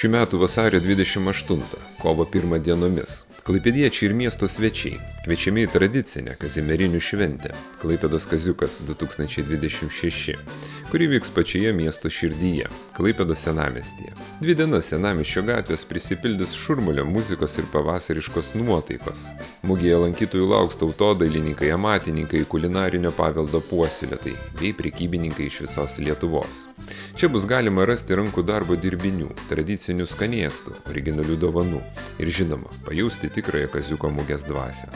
Šių metų vasario 28, kovo 1 dienomis klaipėdiečiai ir miesto svečiai kviečiami į tradicinę Kazimierinių šventę Klaipėdos kaziukas 2026, kuri vyks pačioje miesto širdyje, Klaipėdos senamiestyje. 2 dienas senamiesčio gatvės prisipildys šurmulio, muzikos ir pavasariškos nuotaikos. Mugėje lankytojų lauks tautodailininkai, amatininkai, kulinarinio paveldo puoselėtojai bei prekybininkai iš visos Lietuvos. Čia bus galima rasti rankų darbo dirbinių, tradicinių skanėstų, originalių dovanų ir žinoma, pajausti tikrąją kaziuko mugės dvasią.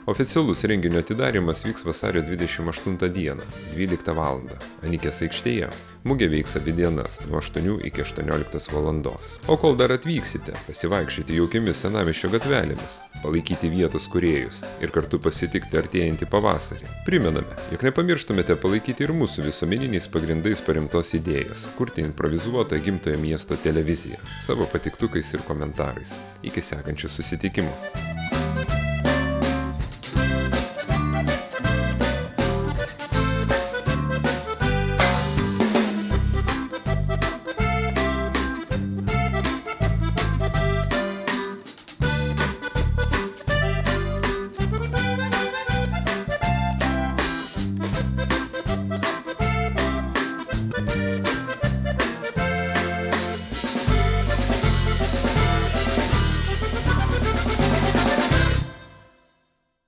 Oficialus renginio atidarymas vyks vasario 28 dieną, 12 val. Anikės aikštėje. Mugė veiks abi dienas, nuo 8 iki 18 valandos. O kol dar atvyksite, pasivaikščioti jaukiamis senamiesčio gatvelėmis, palaikyti vietos kūrėjus ir kartu pasitikti artėjantį pavasarį. Primename, jog nepamirštumėte palaikyti ir mūsų visuomeniniais pagrindais paremtos idėjos, kurti improvizuotą gimtojo miesto televiziją, savo patiktukais ir komentarais. Iki sekančių susitikimų.